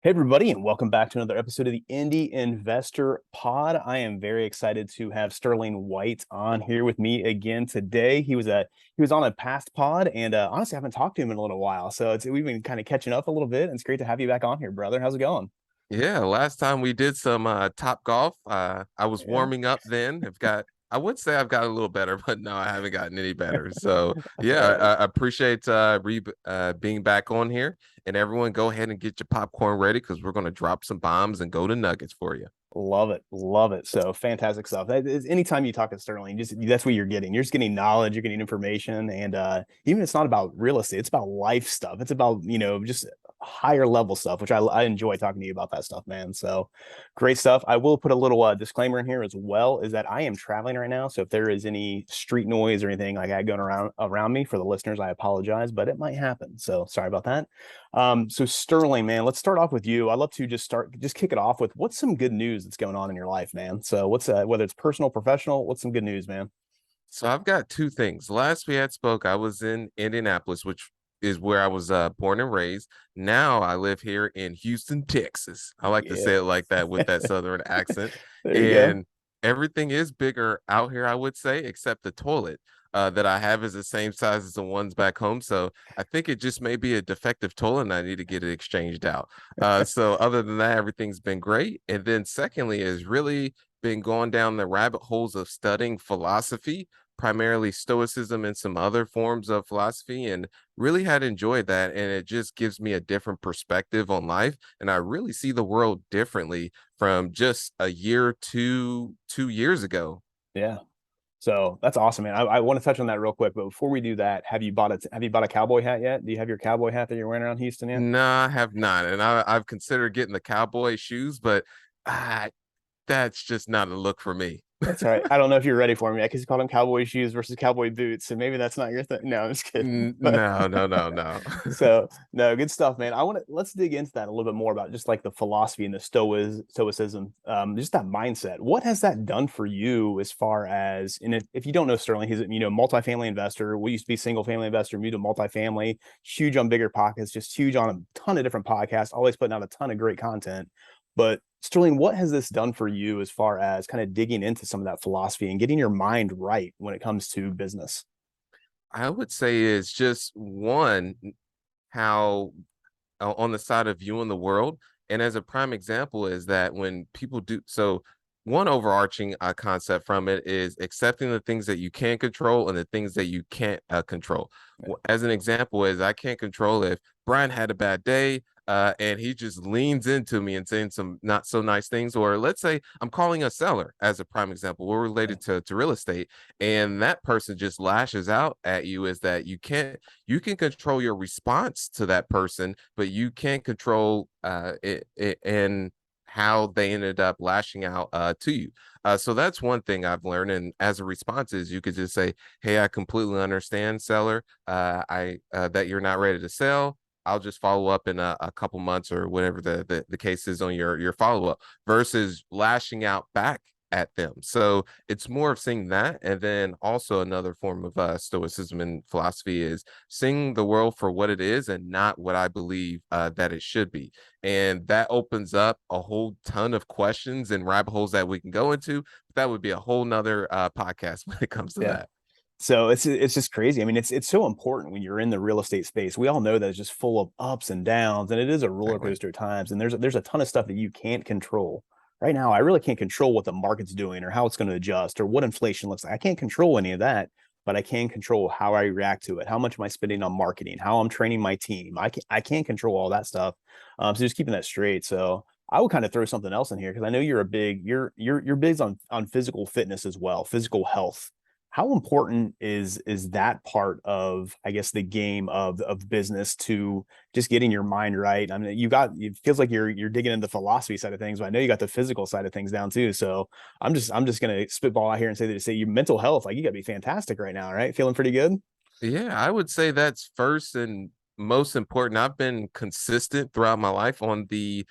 Hey, everybody, and welcome back to another episode of the Indy Investor Pod. I am very excited to have Sterling White on here with me again today. He was on a past pod, and honestly, I haven't talked to him in a little while, so we've been kind of catching up a little bit. And it's great to have you back on here, brother. How's it going? Yeah, last time we did some top golf. I was Yeah, warming up then. I would say I've got a little better, but no, I haven't gotten any better. So that's all yeah, right. I appreciate being back on here. And everyone, go ahead and get your popcorn ready because we're gonna drop some bombs and go to nuggets for you. Love it, love it. So fantastic stuff. Anytime you talk to Sterling, just that's what you're getting. You're just getting knowledge, you're getting information, and even it's not about real estate. It's about life stuff. It's about just higher level stuff, which I enjoy talking to you about that stuff, man. So great stuff. I will put a little disclaimer in here as well, is that I am traveling right now. So if there is any street noise or anything like that going around me for the listeners, I apologize, but it might happen. So sorry about that. So Sterling, man, let's start off with you. I'd love to just kick it off with what's some good news that's going on in your life, man. So what's whether it's personal, professional, what's some good news, man? So I've got two things. Last we had spoke, I was in Indianapolis, which is where I was born and raised. Now I live here in Houston, Texas. I like to say Yeah, it like that with that southern accent. there you go. And everything is bigger out here, I would say, except the toilet that I have is the same size as the ones back home. So I think it just may be a defective toilet and I need to get it exchanged out. So other than that, everything's been great. And then secondly is really been going down the rabbit holes of studying philosophy, primarily Stoicism and some other forms of philosophy, and really had enjoyed that. And it just gives me a different perspective on life. And I really see the world differently from just a year to 2 years ago. Yeah. So that's awesome, man. I want to touch on that real quick, but before we do that, have you bought a cowboy hat yet? Do you have your cowboy hat that you're wearing around Houston yet? No, I have not. And I've considered getting the cowboy shoes, but ah, that's just not a look for me. That's all right. I don't know if you're ready for me because you called them cowboy shoes versus cowboy boots, so maybe that's not your thing. No, I'm just kidding. But No, no, no, no. so no, good stuff, man. Let's dig into that a little bit more about just like the philosophy and the stoicism, just that mindset. What has that done for you as far as, and if you don't know Sterling, he's multifamily investor. We used to be single family investor, moved to multifamily, huge on bigger pockets, just huge on a ton of different podcasts, always putting out a ton of great content. But Sterling, what has this done for you as far as kind of digging into some of that philosophy and getting your mind right when it comes to business? I would say is just one, how on the side of viewing the world. And as a prime example is that when people do so, one overarching concept from it is accepting the things that you can control and the things that you can't control. As an example, is I can't control if Brian had a bad day. And he just leans into me and saying some not so nice things. Or let's say I'm calling a seller as a prime example. We're related to real estate, and that person just lashes out at you. Is that you can control your response to that person, but you can't control it and how they ended up lashing out to you. So that's one thing I've learned. And as a response is you could just say, hey, I completely understand, seller. I that you're not ready to sell. I'll just follow up in a couple months or whatever the case is on your follow up versus lashing out back at them. So it's more of seeing that. And then also another form of stoicism and philosophy is seeing the world for what it is and not what I believe that it should be. And that opens up a whole ton of questions and rabbit holes that we can go into. But that would be a whole nother podcast when it comes to Yeah. that. So it's just crazy. I mean, it's so important when you're in the real estate space. We all know that it's just full of ups and downs, and it is a roller Exactly. coaster at times. And there's a ton of stuff that you can't control. Right now, I really can't control what the market's doing or how it's going to adjust or what inflation looks like. I can't control any of that, but I can control how I react to it. How much am I spending on marketing? How I'm training my team? I can't control all that stuff. So just keeping that straight. So I would kind of throw something else in here because I know you're big on physical fitness as well, physical health. How important is that part of, I guess, the game of business to just getting your mind right? I mean, it feels like you're digging into the philosophy side of things, but I know you got the physical side of things down too. So I'm just gonna spitball out here and say your mental health, like you gotta be fantastic right now, right? Feeling pretty good. Yeah, I would say that's first and most important. I've been consistent throughout my life on the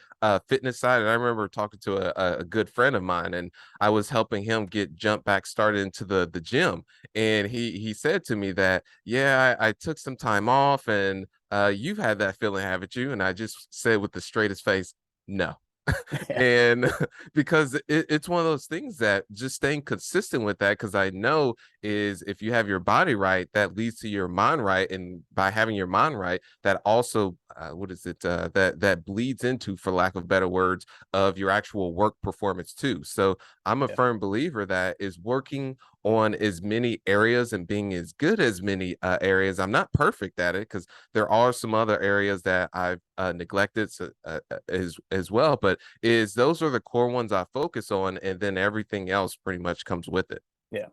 fitness side. And I remember talking to a good friend of mine, and I was helping him get jump back started into the gym. And he said to me that, yeah, I took some time off and you've had that feeling, haven't you? And I just said with the straightest face, No. Yeah. And because it's one of those things that just staying consistent with that, because I know is if you have your body right, that leads to your mind right, and by having your mind right, that also what is it that bleeds into, for lack of better words, of your actual work performance too. So I'm a Yeah. firm believer that is working on as many areas and being as good as many areas. I'm not perfect at it because there are some other areas that I've neglected, as well, but is those are the core ones I focus on, and then everything else pretty much comes with it. Yeah.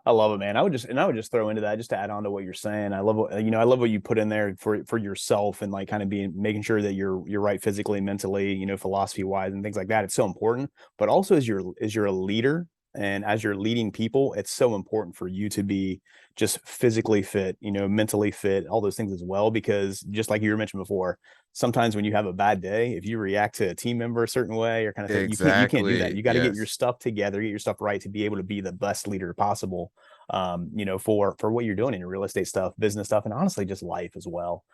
I love it, man. I would just throw into that just to add on to what you're saying. I love what, I love what you put in there for yourself and like kind of being making sure that you're right physically, mentally, philosophy wise and things like that. It's so important. But also as you're a leader and as you're leading people, it's so important for you to be just physically fit, mentally fit, all those things as well. Because just like you were mentioned before, sometimes when you have a bad day, if you react to a team member a certain way or kind of thing, you can't do that. Exactly. You got to get your Yes. stuff together, get your stuff right to be able to be the best leader possible, for what you're doing in your real estate stuff, business stuff, and honestly just life as well.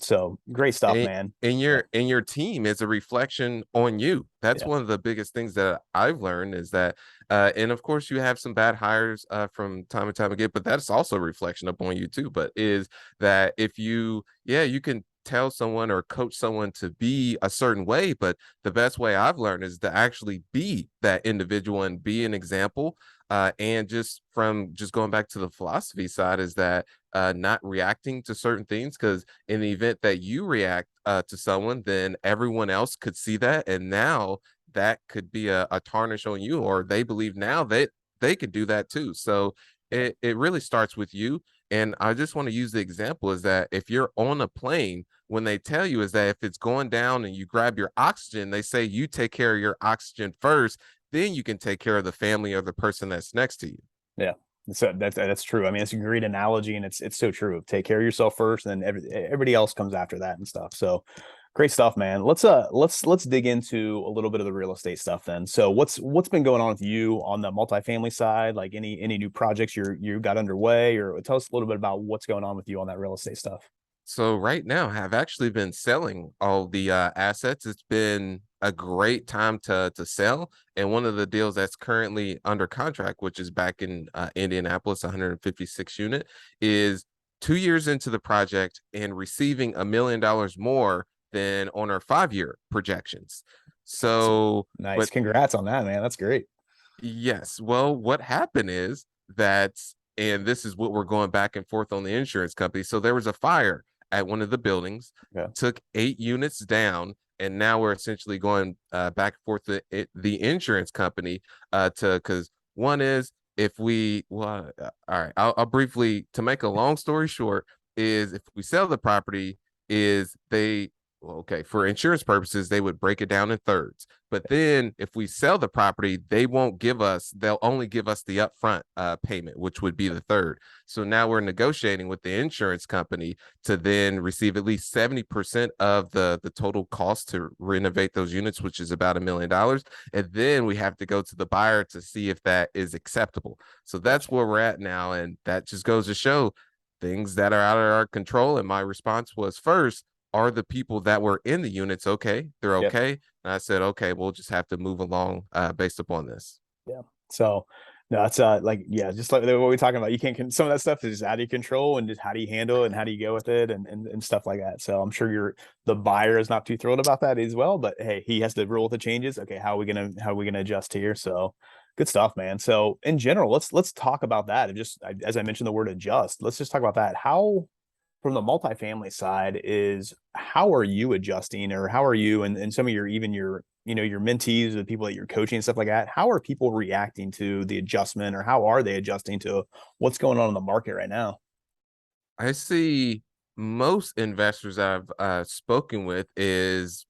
So great stuff, and, man. and Yeah. your team is a reflection on you. That's Yeah. one of the biggest things that I've learned is that and of course you have some bad hires from time to time again, but that's also a reflection upon you too. But is that if you, yeah, you can tell someone or coach someone to be a certain way, but the best way I've learned is to actually be that individual and be an example. And just from just going back to the philosophy side is that not reacting to certain things, because in the event that you react to someone, then everyone else could see that, and now that could be a tarnish on you, or they believe now that they could do that too. So Yeah. it really starts with you. And I just want to use the example is that if you're on a plane, when they tell you is that if it's going down and you grab your oxygen, they say you take care of your oxygen first, then you can take care of the family or the person that's next to you. Yeah. So that's true. I mean, it's a great analogy, and it's so true. Take care of yourself first, and then everybody else comes after that and stuff. So great stuff, man. Let's dig into a little bit of the real estate stuff then. So what's been going on with you on the multifamily side? Like any new projects you got underway, or tell us a little bit about what's going on with you on that real estate stuff. So right now, have actually been selling all the assets. It's been a great time to sell, and one of the deals that's currently under contract, which is back in Indianapolis, 156 unit, is 2 years into the project and receiving $1 million more than on our 5 year projections. That's So, nice. but Congrats on that, man. That's great. yes. Well, what happened is that, and this is what we're going back and forth on the insurance company. So there was a fire at one of the buildings, Yeah. took 8 units down, and now we're essentially going back and forth to the insurance company to because one is if we well, all right, I'll briefly to make a long story short is if we sell the property is they well, okay, for insurance purposes, they would break it down in thirds. But then if we sell the property, they'll only give us the upfront payment, which would be the third. So now we're negotiating with the insurance company to then receive at least 70% of the total cost to renovate those units, which is about $1 million. And then we have to go to the buyer to see if that is acceptable. So that's Gotcha. where we're at now. And that just goes to show things that are out of our control. And my response was first, are the people that were in the units okay? They're Yep. okay. And I said, okay, we'll just have to move along based upon this. Yeah. So no, it's like yeah, just like what we're talking about. You can't some of that stuff is just out of your control, and just how do you handle it and how do you go with it and stuff like that. So I'm sure the buyer is not too thrilled about that as well. But hey, he has to roll with the changes. Okay, how are we gonna adjust here? So good stuff, man. So in general, let's talk about that. And just as I mentioned the word adjust, let's just talk about that. How from the multifamily side is how are you adjusting, or how are you and some of your even your mentees, the people that you're coaching and stuff like that, how are people reacting to the adjustment, or how are they adjusting to what's going on in the market right now? I see most investors I've spoken with is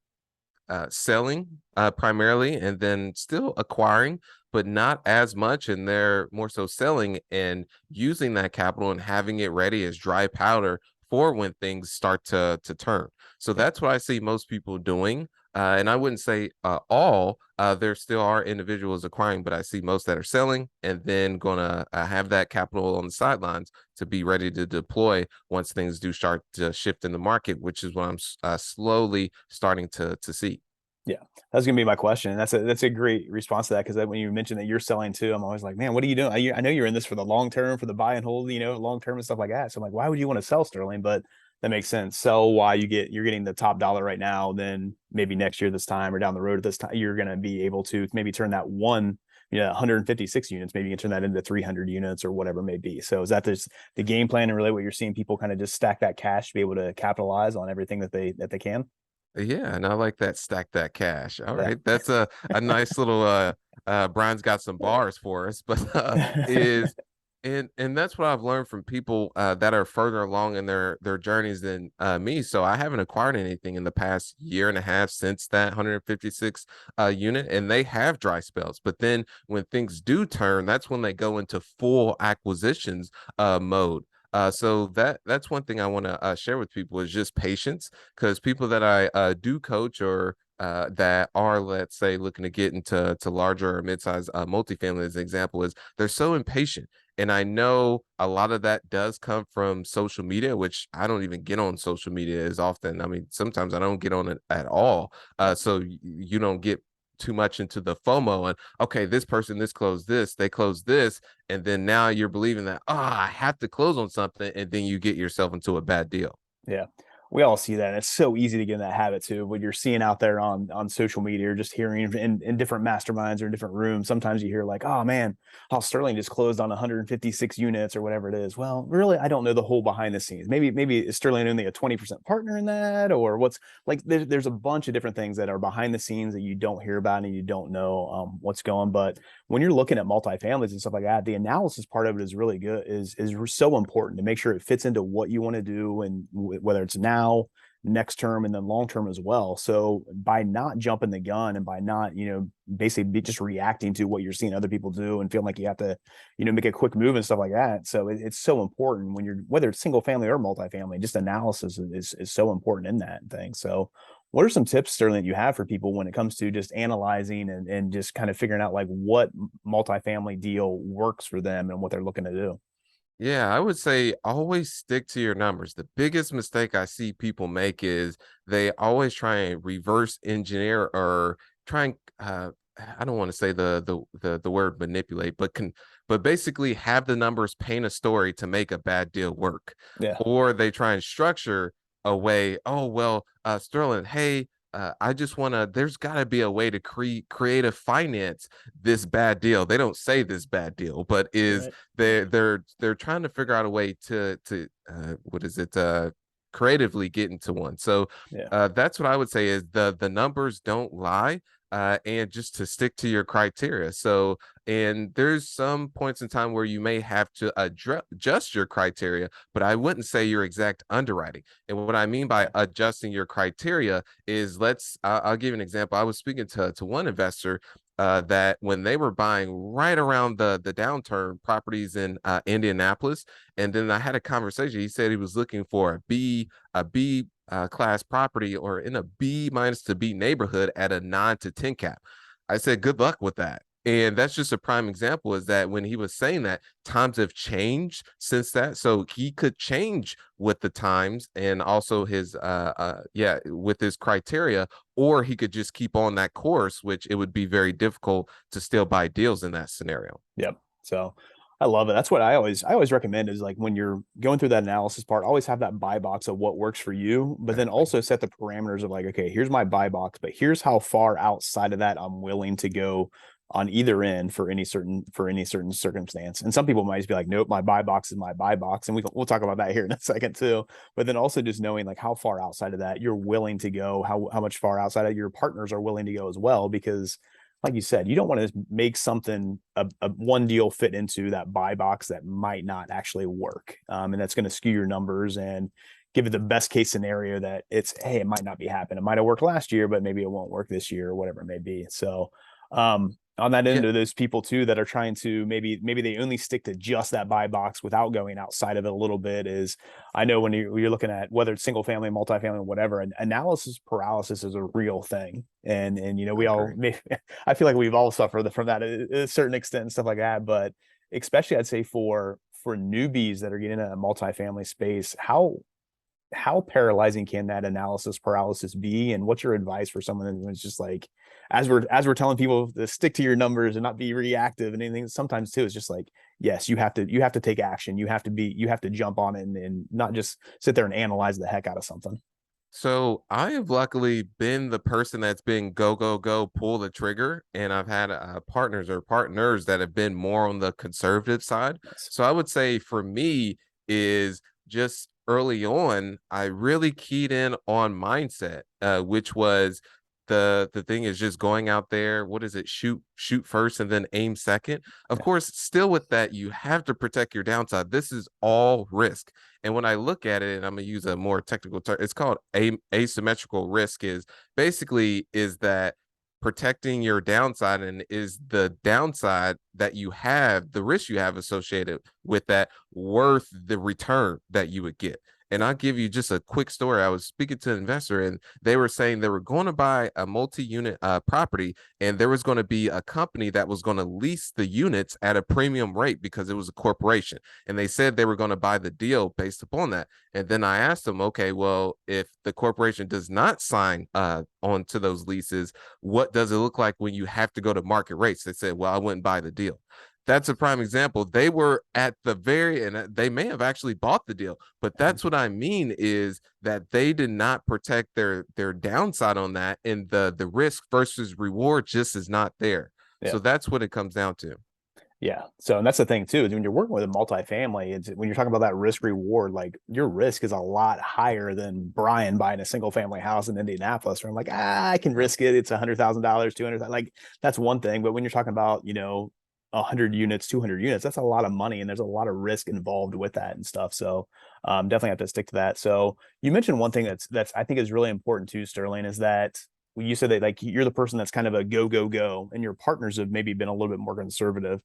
selling primarily and then still acquiring, but not as much. And they're more so selling and using that capital and having it ready as dry powder for when things start to turn. So Yeah. that's what I see most people doing. And I wouldn't say all, there still are individuals acquiring, but I see most that are selling and then going to have that capital on the sidelines to be ready to deploy once things do start to shift in the market, which is what I'm slowly starting to see. Yeah, that's gonna be my question. And that's a great response to that because when you mentioned that you're selling too, I'm always like, man, what are you doing? I know you're in this for the long term, for the buy and hold, long term and stuff like that. So I'm like, why would you want to sell Sterling? But that makes sense. Sell why you're getting the top dollar right now. Then maybe next year this time or down the road at this time, you're gonna be able to maybe turn that 156 units, maybe you can turn that into 300 units or whatever it may be. So is that the game plan and really what you're seeing people kind of just stack that cash to be able to capitalize on everything that they can? Yeah, and I like that stack that cash. All Yeah. right. That's a nice little Brian's got some bars for us, but is and that's what I've learned from people that are further along in their journeys than me. So I haven't acquired anything in the past year and a half since that 156 unit, and they have dry spells. But then when things do turn, that's when they go into full acquisitions mode. So that's one thing I want to share with people is just patience, because people that I do coach or that are, let's say, looking to get into larger or mid-sized multifamily, as an example, is they're so impatient. And I know a lot of that does come from social media, which I don't even get on social media as often. I mean, sometimes I don't get on it at all. So you don't get too much into the FOMO and okay, this person, this closed this, they closed this, and then now you're believing that I have to close on something, and then you get yourself into a bad deal. Yeah. We all see that. It's so easy to get in that habit too. What you're seeing out there on social media or just hearing in different masterminds or in different rooms. Sometimes you hear like, oh man, Sterling just closed on 156 units or whatever it is. Well, really, I don't know the whole behind the scenes. Maybe is Sterling only a 20% partner in that, or what's like there's a bunch of different things that are behind the scenes that you don't hear about and you don't know what's going. But when you're looking at multifamilies and stuff like that, the analysis part of it is really good, is so important to make sure it fits into what you want to do and whether it's now, next term, and then long term as well. So by not jumping the gun and by not, basically just reacting to what you're seeing other people do and feeling like you have to, make a quick move and stuff like that. So it's so important when you're whether it's single family or multifamily, just analysis is so important in that thing. So what are some tips, Sterling, that you have for people when it comes to just analyzing and just kind of figuring out like what multifamily deal works for them and what they're looking to do? Yeah, I would say always stick to your numbers. The biggest mistake I see people make is they always try and reverse engineer or try and I don't want to say the word manipulate, but basically have the numbers paint a story to make a bad deal work. Yeah. Or they try and structure a way, oh well, Sterling, hey, I just want to, there's got to be a way to creative finance this bad deal. They don't say this bad deal, but is Right. they're trying to figure out a way to what is it creatively get into one. So Yeah. that's what I would say is the numbers don't lie, and just to stick to your criteria. So and there's some points in time where you may have to adjust your criteria, but I wouldn't say your exact underwriting. And what I mean by adjusting your criteria is I'll give you an example. I was speaking to one investor that when they were buying right around the downturn properties in Indianapolis, and then I had a conversation. He said he was looking for a B class property or in a B minus to B neighborhood at a 9 to 10 cap. I said, good luck with that. And that's just a prime example is that when he was saying that times have changed since that. So he could change with the times and also his yeah, with his criteria, or he could just keep on that course, which it would be very difficult to still buy deals in that scenario. Yep. So I love it. That's what I always recommend is like when you're going through that analysis part, always have that buy box of what works for you, but then Exactly. also set the parameters of like, okay, here's my buy box, but here's how far outside of that I'm willing to go on either end for any certain circumstance. And some people might just be like, nope, my buy box is my buy box. And we'll talk about that here in a second too. But then also just knowing like how far outside of that you're willing to go, how much far outside of your partners are willing to go as well, because like you said, you don't want to make something a one deal fit into that buy box that might not actually work, and that's going to skew your numbers and give it the best case scenario that it's hey, it might not be happening. It might have worked last year, but maybe it won't work this year or whatever it may be. So, on that Yeah. end of those people too that are trying to maybe they only stick to just that buy box without going outside of it a little bit is I know when you're looking at whether it's single family, multifamily, whatever, analysis paralysis is a real thing. And I we all agree. I feel like we've all suffered from that at a certain extent and stuff like that. But especially I'd say for newbies that are getting into a multifamily space, how paralyzing can that analysis paralysis be? And what's your advice for someone who's just like, as we're telling people to stick to your numbers and not be reactive and anything, sometimes too, it's just like, yes, you have to take action. You have to jump on it and not just sit there and analyze the heck out of something. So I have luckily been the person that's been go, go, go, pull the trigger. And I've had partners that have been more on the conservative side. Nice. So I would say for me is just early on, I really keyed in on mindset, which was the thing is just going out there. What is it? Shoot first and then aim second. Of Yeah. course, still with that, you have to protect your downside. This is all risk. And when I look at it, and I'm gonna use a more technical term, it's called asymmetrical risk. Is basically is that protecting your downside, and is the downside that you have, the risk you have associated with that, worth the return that you would get. And I'll give you just a quick story. I was speaking to an investor, and they were saying they were going to buy a multi-unit property, and there was going to be a company that was going to lease the units at a premium rate because it was a corporation. And they said they were going to buy the deal based upon that. And then I asked them, okay, well, if the corporation does not sign on to those leases, what does it look like when you have to go to market rates? They said, well, I wouldn't buy the deal. That's a prime example. They were at the very, and they may have actually bought the deal, but that's what I mean is that they did not protect their downside on that, and the risk versus reward just is not there. Yeah. So that's what it comes down to. Yeah. So, and that's the thing too, is when you're working with a multifamily, it's when you're talking about that risk reward, like your risk is a lot higher than Brian buying a single family house in Indianapolis, where I'm like, I can risk it. It's $100,000, 200, like that's one thing. But when you're talking about, 100 units, 200 units, that's a lot of money. And there's a lot of risk involved with that and stuff. So, definitely have to stick to that. So you mentioned one thing that's, I think is really important too, Sterling, is that you said that like you're the person that's kind of a go, go, go, and your partners have maybe been a little bit more conservative.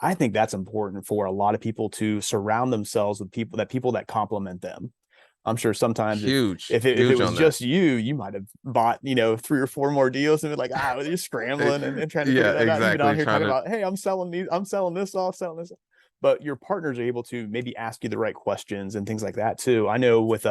I think that's important for a lot of people to surround themselves with people that complement them. I'm sure sometimes if Huge, if it, if it huge was on that. just you, you might have bought, 3 or 4 more deals and be like, you're scrambling and trying to Yeah, figure that out. You've been out exactly. here Trying talking to, about, hey, I'm selling this off, selling this. But your partners are able to maybe ask you the right questions and things like that too. I know with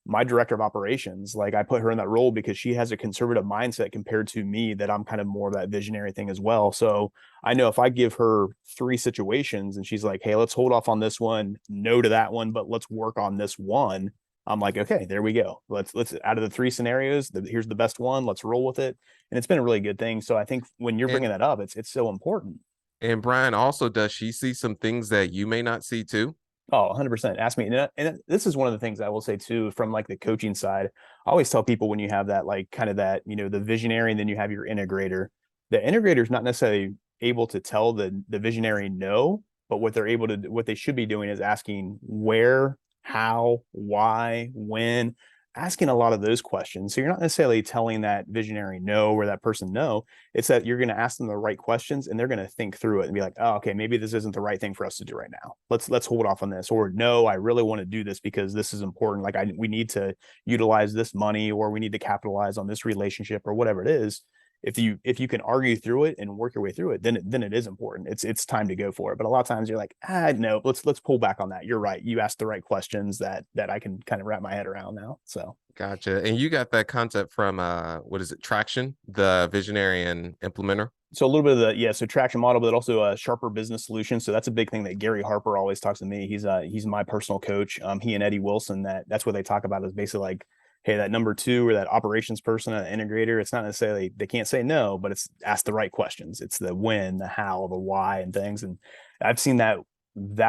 my director of operations, like I put her in that role because she has a conservative mindset compared to me, that I'm kind of more of that visionary thing as well. So I know if I give her 3 situations and she's like, hey, let's hold off on this one, no to that one, but let's work on this one. I'm like, okay, there we go. Let's out of the 3 scenarios, here's the best one. Let's roll with it. And it's been a really good thing. So I think when you're and bringing that up, it's so important. and Brian also, does she see some things that you may not see too? Oh, 100%. Ask me. And this is one of the things I will say too, from like the coaching side. I always tell people when you have that, like kind of that, the visionary, and then you have your integrator. The integrator is not necessarily able to tell the visionary no, but what they should be doing is asking where, how, why, when, asking a lot of those questions. So you're not necessarily telling that visionary no or that person no. It's that you're going to ask them the right questions, and they're going to think through it and be like, oh, okay, maybe this isn't the right thing for us to do right now. Let's hold off on this. Or no, I really want to do this because this is important. Like we need to utilize this money, or we need to capitalize on this relationship, or whatever it is. If you can argue through it and work your way through it, then it is important. It's time to go for it. But a lot of times you're like, no, let's pull back on that. You're right. You asked the right questions that I can kind of wrap my head around now. So Gotcha. And you got that concept from what is it, Traction, the visionary and implementer? so a little bit of so traction model, but also a sharper business solution. So that's a big thing that Gary Harper always talks to me. He's my personal coach. He and Eddie Wilson, that's what they talk about, is basically like, hey, that number 2 or that operations person, an integrator, it's not necessarily they can't say no, but it's ask the right questions. It's the when, the how, the why, and things. And I've seen that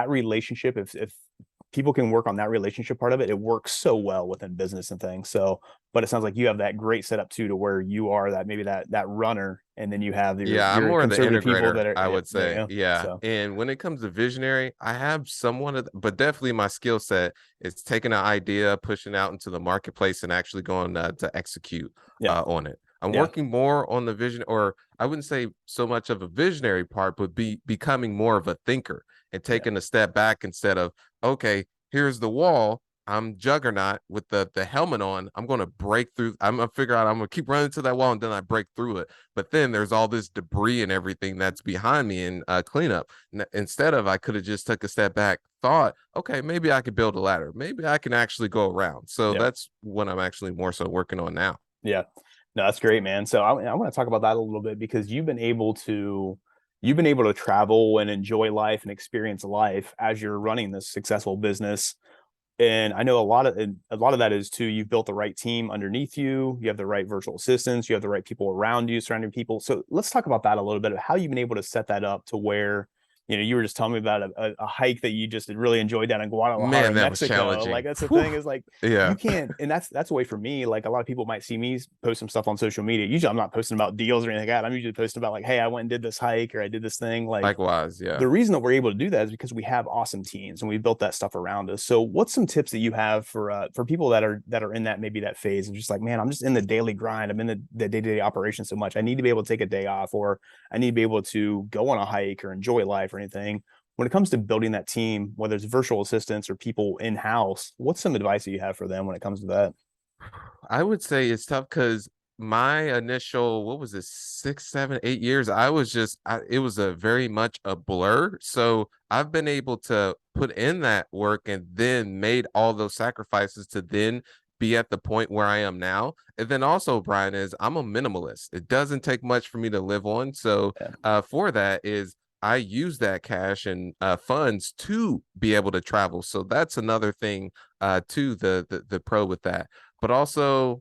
relationship, if people can work on that relationship part of it, it works so well within business and things. So, but it sounds like you have that great setup too, to where you are that maybe that runner, and then you have your Yeah, I'm your more of the conservative people integrator, that are, I yeah, would there you say. go. Yeah. So And when it comes to visionary, I have somewhat of, but definitely my skill set is taking an idea, pushing out into the marketplace, and actually going to execute yeah, on it. I'm yeah, working more on the vision, or I wouldn't say so much of a visionary part, but becoming more of a thinker and yeah, taking a step back instead of, okay, here's the wall. I'm Juggernaut with the helmet on. I'm gonna break through. I'm gonna figure out. I'm gonna keep running to that wall, and then I break through it. But then there's all this debris and everything that's behind me and cleanup. Instead of, I could have just took a step back, thought, okay, maybe I could build a ladder. Maybe I can actually go around. So Yeah. that's what I'm actually more so working on now. Yeah. No, that's great, man. So I want to talk about that a little bit because you've been able to travel and enjoy life and experience life as you're running this successful business. And I know a lot of that is too, you've built the right team underneath you, you have the right virtual assistants, you have the right people around you, surrounding people. So let's talk about that a little bit of how you've been able to set that up to where, you were just telling me about a hike that you just really enjoyed down in Guadalajara, Man, that was Mexico. Like challenging. that's the Whew. thing is like Yeah. you can't, and that's a way for me. Like a lot of people might see me post some stuff on social media. Usually I'm not posting about deals or anything like that. I'm usually posting about like, hey, I went and did this hike or I did this thing. Like Likewise. Yeah. the reason that we're able to do that is because we have awesome teams and we built that stuff around us. So what's some tips that you have for people that are in that maybe that phase of just like, man, I'm just in the daily grind. I'm in the day-to-day operation so much. I need to be able to take a day off, or I need to be able to go on a hike or enjoy life or anything. When it comes to building that team, whether it's virtual assistants or people in-house, what's some advice that you have for them when it comes to that? I would say it's tough because my initial, what was it, 6, 7, 8 years, I was just, it was a very much a blur. So I've been able to put in that work and then made all those sacrifices to then be at the point where I am now. And then also, Brian, is I'm a minimalist. It doesn't take much for me to live on. So Yeah. for that is I use that cash and funds to be able to travel. So that's another thing to the pro with that. But also,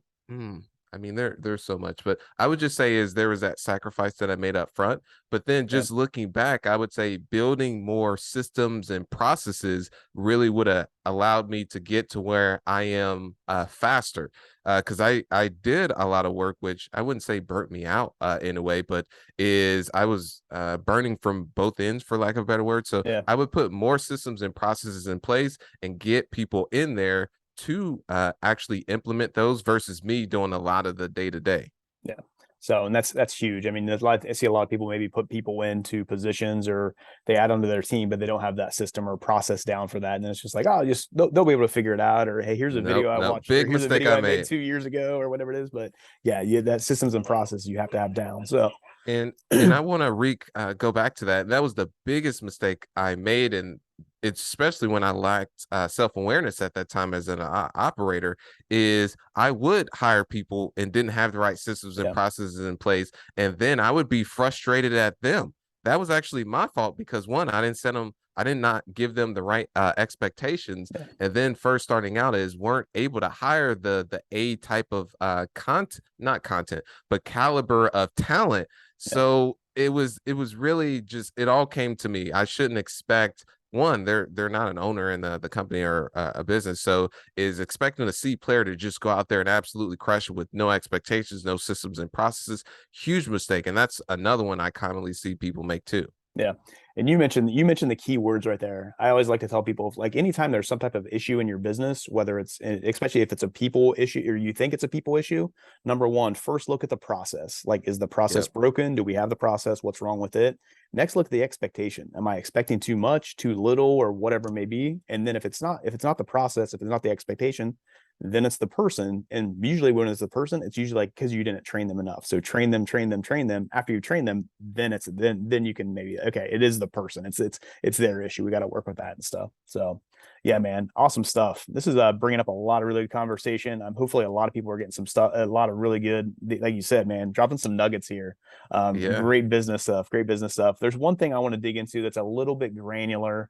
I mean, there's so much, but I would just say is there was that sacrifice that I made up front. But then Yeah. just looking back, I would say building more systems and processes really would have allowed me to get to where I am faster. Because I did a lot of work, which I wouldn't say burnt me out in a way, but is I was burning from both ends, for lack of a better word. So Yeah. I would put more systems and processes in place and get people in there to actually implement those versus me doing a lot of the day to day. Yeah. So, and that's huge. I mean, there's a lot. I see a lot of people maybe put people into positions or they add onto their team, but they don't have that system or process down for that. And it's just like, oh, just they'll be able to figure it out. Or hey, here's a Nope, video I nope. watched, or Big here's a mistake video I I made made. 2 years ago, or whatever it is. But yeah, that systems and process you have to have down. So, And I want to go back to that. That was the biggest mistake I made, and it's especially when I lacked self-awareness at that time as an operator, is I would hire people and didn't have the right systems and yeah, processes in place, and then I would be frustrated at them. That was actually my fault because one, I didn't set them. I did not give them the right expectations, yeah, and then first starting out is weren't able to hire the A type of content, not content, but caliber of talent. yeah, So it was really just, it all came to me. I shouldn't expect, one, they're not an owner in the company or a business, so is expecting a C player to just go out there and absolutely crush it with no expectations, no systems and processes. Huge mistake, and that's another one I commonly see people make too. yeah. And you mentioned the key words right there. I always like to tell people like anytime there's some type of issue in your business, whether it's especially if it's a people issue or you think it's a people issue, number one, first look at the process. Like, is the process Yep. broken? Do we have the process? What's wrong with it? Next, look at the expectation. Am I expecting too much, too little, or whatever it may be? And then if it's not the process, if it's not the expectation, then it's the person. And usually when it's the person, it's usually like because you didn't train them enough. So train them, train them, train them. After you train them, then you can maybe, okay, it is the person. It's their issue. We got to work with that and stuff. So yeah, man, awesome stuff. This is bringing up a lot of really good conversation. Hopefully a lot of people are getting some stuff, a lot of really good, like you said, man, dropping some nuggets here. Yeah. Great business stuff. Great business stuff. There's one thing I want to dig into that's a little bit granular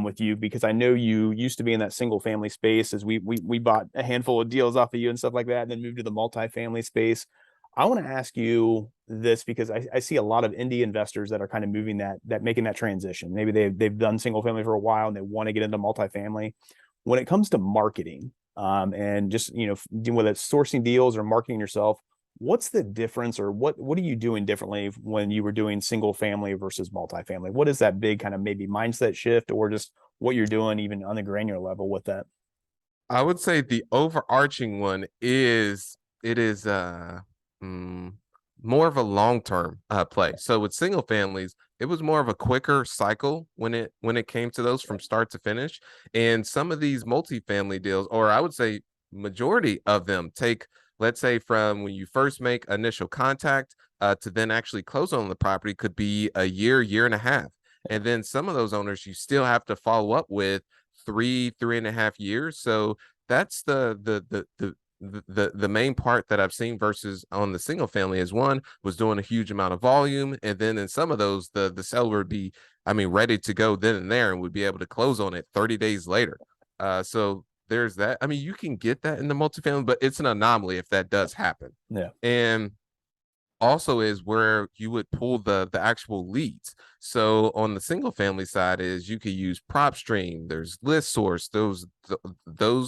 with you because I know you used to be in that single family space as we bought a handful of deals off of you and stuff like that, and then moved to the multifamily space. I want to ask you this because I see a lot of indie investors that are kind of moving that making that transition. Maybe they've done single family for a while and they want to get into multifamily. When it comes to marketing, and just whether it's sourcing deals or marketing yourself, what's the difference or what are you doing differently when you were doing single family versus multifamily? What is that big kind of maybe mindset shift or just what you're doing even on the granular level with that? I would say the overarching one is it is mm, more of a long-term play. So with single families, it was more of a quicker cycle when it came to those from start to finish. And some of these multifamily deals, or I would say majority of them, take, let's say, from when you first make initial contact to then actually close on the property could be a year and a half. And then some of those owners you still have to follow up with 3.5 years. So that's the main part that I've seen versus on the single family is one was doing a huge amount of volume, and then in some of those the seller would be, I mean, ready to go then and there and would be able to close on it 30 days later. So there's that. I mean, you can get that in the multifamily, but it's an anomaly if that does happen. Yeah. And also is where you would pull the actual leads. So on the single family side is you could use PropStream, there's list source, those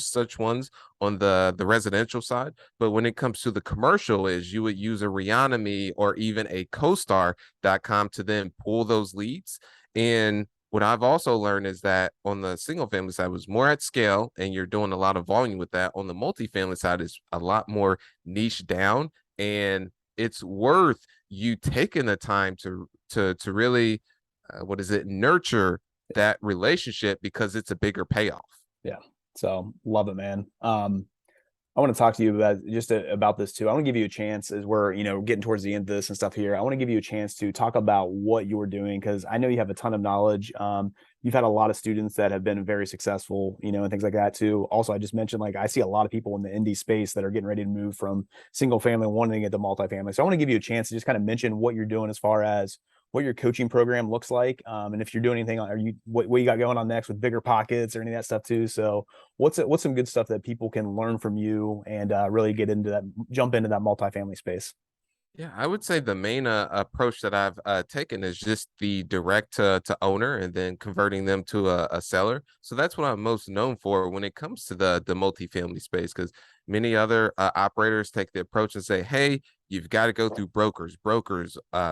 such ones on the residential side. But when it comes to the commercial is you would use a Reonomy or even a CoStar.com to then pull those leads. And what I've also learned is that on the single family side was more at scale and you're doing a lot of volume with that. On the multifamily side is a lot more niche down, and it's worth you taking the time to really what is it, nurture that relationship because it's a bigger payoff. Yeah. So love it, man. I want to talk to you about about this too. I want to give you a chance as we're, getting towards the end of this and stuff here. I want to give you a chance to talk about what you're doing because I know you have a ton of knowledge. You've had a lot of students that have been very successful, and things like that too. Also, I just mentioned like I see a lot of people in the Indy space that are getting ready to move from single family wanting to get to multifamily. So I want to give you a chance to just kind of mention what you're doing as far as what your coaching program looks like, and if you're doing anything, are you what you got going on next with bigger pockets or any of that stuff too. So what's some good stuff that people can learn from you and really jump into that multifamily space? Yeah, I would say the main approach that I've taken is just the direct to owner and then converting them to a seller. So that's what I'm most known for when it comes to the multifamily space, because many other operators take the approach and say, hey, you've got to go through brokers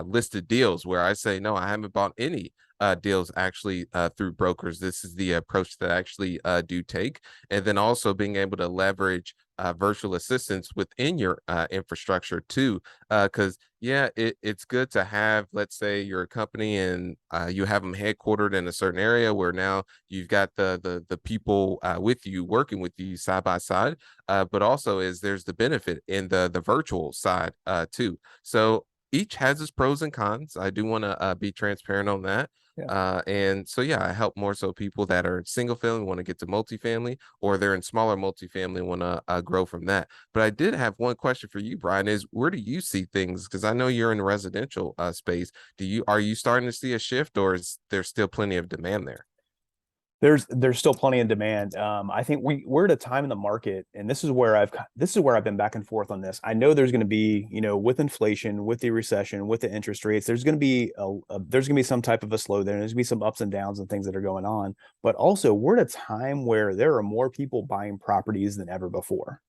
listed deals, where I say, no, I haven't bought any deals actually through brokers. This is the approach that I actually do take. And then also being able to leverage virtual assistants within your infrastructure too, because it's good to have, let's say you're a company and you have them headquartered in a certain area where now you've got the people with you working with you side by side, but also is there's the benefit in the virtual side too. So each has its pros and cons. I do want to be transparent on that. Yeah. And so, yeah, I help more so people that are single family want to get to multifamily, or they're in smaller multifamily and want to grow from that. But I did have one question for you, Brian, is where do you see things? Because I know you're in the residential space. Are you starting to see a shift, or is there still plenty of demand there? There's still plenty of demand. I think we're at a time in the market, and this is where I've been back and forth on this. I know there's going to be, with inflation, with the recession, with the interest rates, there's going to be there's going to be some type of a slowdown. There's going to be some ups and downs and things that are going on. But also, we're at a time where there are more people buying properties than ever before,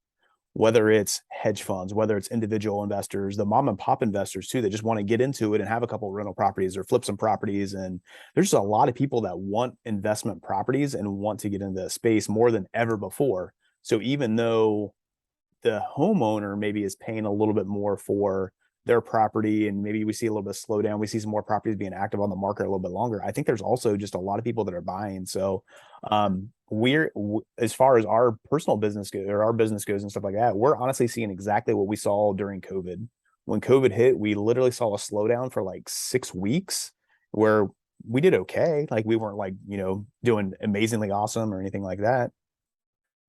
whether it's hedge funds, whether it's individual investors, the mom and pop investors too, that just want to get into it and have a couple of rental properties or flip some properties. And there's just a lot of people that want investment properties and want to get into the space more than ever before. So even though the homeowner maybe is paying a little bit more for their property and maybe we see a little bit of slowdown, we see some more properties being active on the market a little bit longer, I think there's also just a lot of people that are buying. So as far as our personal business or our business goes and stuff like that, we're honestly seeing exactly what we saw during COVID. When COVID hit, we literally saw a slowdown for like 6 weeks where we did okay. Like we weren't like, doing amazingly awesome or anything like that.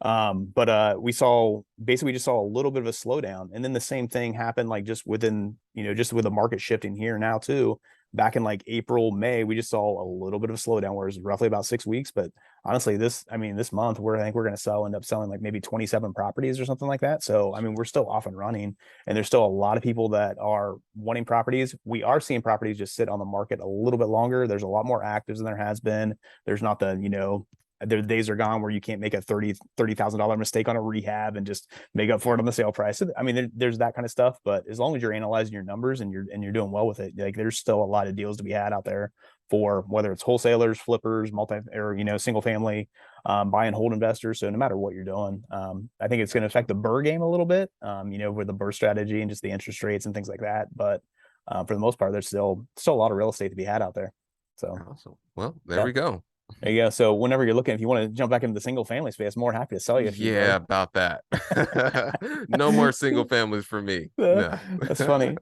But we just saw a little bit of a slowdown. And then the same thing happened like just within, just with the market shifting here now too. Back in like April, May, we just saw a little bit of a slowdown where it was roughly about 6 weeks. But honestly, this month I think we're going to end up selling like maybe 27 properties or something like that. So, I mean, we're still off and running and there's still a lot of people that are wanting properties. We are seeing properties just sit on the market a little bit longer. There's a lot more actives than there has been. There's not the days are gone where you can't make a $30,000 mistake on a rehab and just make up for it on the sale price. I mean, there's that kind of stuff, but as long as you're analyzing your numbers and you're doing well with it, like there's still a lot of deals to be had out there for whether it's wholesalers, flippers, single family, buy and hold investors. So no matter what you're doing, I think it's going to affect the BRRRR game a little bit, with the BRRRR strategy and just the interest rates and things like that. But For the most part, there's still a lot of real estate to be had out there. So Awesome. Well, there yeah, we go. there you go. So whenever you're looking, if you want to jump back into the single family space, more happy to sell you a few, Yeah, brother. about that. No more single families for me. Uh, No. that's funny.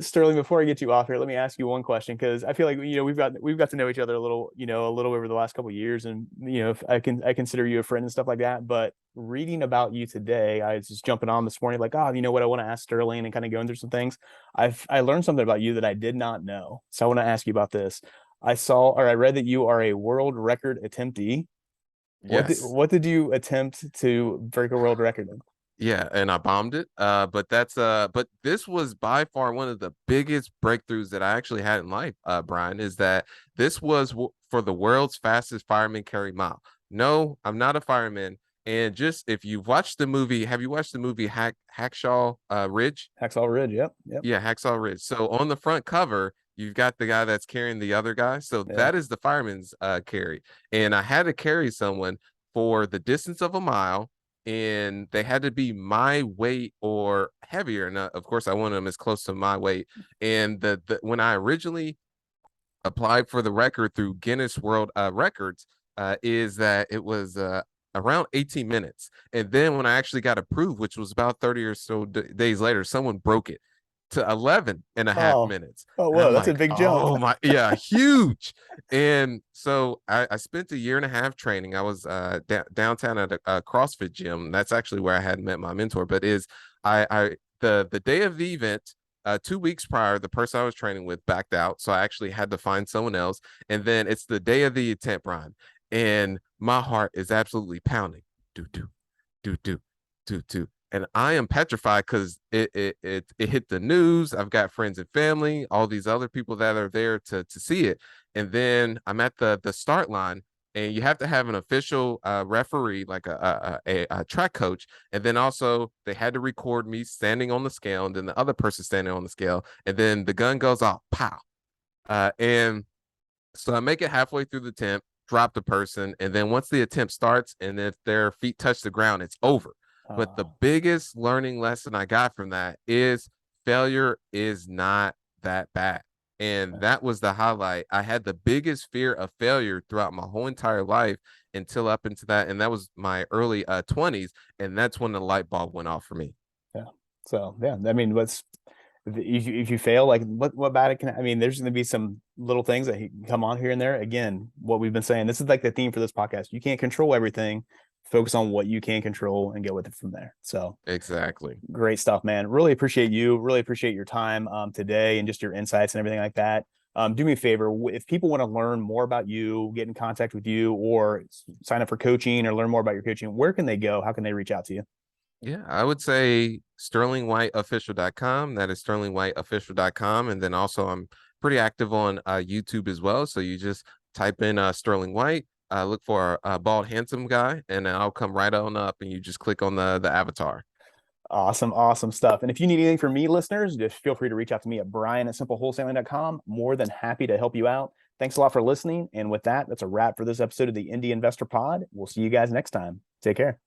Sterling, before I get you off here, let me ask you one question because I feel like we've got to know each other a little, a little over the last couple of years, and if I consider you a friend and stuff like that. But reading about you today, I was just jumping on this morning, like, oh, you know what, I want to ask Sterling and kind of going through some things. I learned something about you that I did not know, so I want to ask you about this. I read that you are a world record attemptee. Yes. What did you attempt to break a world record in? Yeah, and I bombed it. But this was by far one of the biggest breakthroughs that I actually had in life, Brian, is that this was for the world's fastest fireman carry mile. No, I'm not a fireman. And just if you've watched the movie, have you watched the movie Hacksaw Ridge? Hacksaw Ridge. Yep. Yep. Yeah, Hacksaw Ridge. So on the front cover, you've got the guy that's carrying the other guy. So Yeah. that is the fireman's carry. And I had to carry someone for the distance of a mile, and they had to be my weight or heavier. And of course, I wanted them as close to my weight. And the when I originally applied for the record through Guinness World Records, is that it was around 18 minutes. And then when I actually got approved, which was about 30 or so days later, someone broke it to 11 and a half Oh, minutes. oh, And whoa, I'm that's a like, big jump. oh my, yeah, huge. And so I spent a year and a half training. I was downtown at a CrossFit gym. That's actually where I had met my mentor. But the day of the event, 2 weeks prior, the person I was training with backed out. So I actually had to find someone else. And then it's the day of the attempt, Brian. And my heart is absolutely pounding. Do, do, do, do, do, do. And I am petrified because it hit the news. I've got friends and family, all these other people that are there to see it. And then I'm at the start line, and you have to have an official referee, like a track coach. And then also they had to record me standing on the scale, and then the other person standing on the scale. And then the gun goes off, pow. And so I make it halfway through the attempt, drop the person, and then once the attempt starts, and if their feet touch the ground, it's over. But the Oh, biggest learning lesson I got from that is failure is not that bad. And that was the highlight. I had the biggest fear of failure throughout my whole entire life until up into that. And that was my early 20s. And that's when the light bulb went off for me. yeah. So yeah, I mean, if you fail, like what bad it can? I mean, there's going to be some little things that can come on here and there. Again, what we've been saying, this is like the theme for this podcast. You can't control everything. Focus on what you can control and get with it from there. So Exactly. great stuff, man. Really appreciate you. Really appreciate your time today and just your insights and everything like that. Do me a favor, if people want to learn more about you, get in contact with you, or sign up for coaching or learn more about your coaching, where can they go? How can they reach out to you? Yeah, I would say sterlingwhiteofficial.com. That is sterlingwhiteofficial.com. And then also I'm pretty active on YouTube as well. So you just type in Sterling White, look for a bald, handsome guy, and then I'll come right on up and you just click on the avatar. Awesome, awesome stuff. And if you need anything from me, listeners, just feel free to reach out to me at brian@simplewholesaling.com. More than happy to help you out. Thanks a lot for listening. And with that, that's a wrap for this episode of the Indy Investor Pod. We'll see you guys next time. Take care.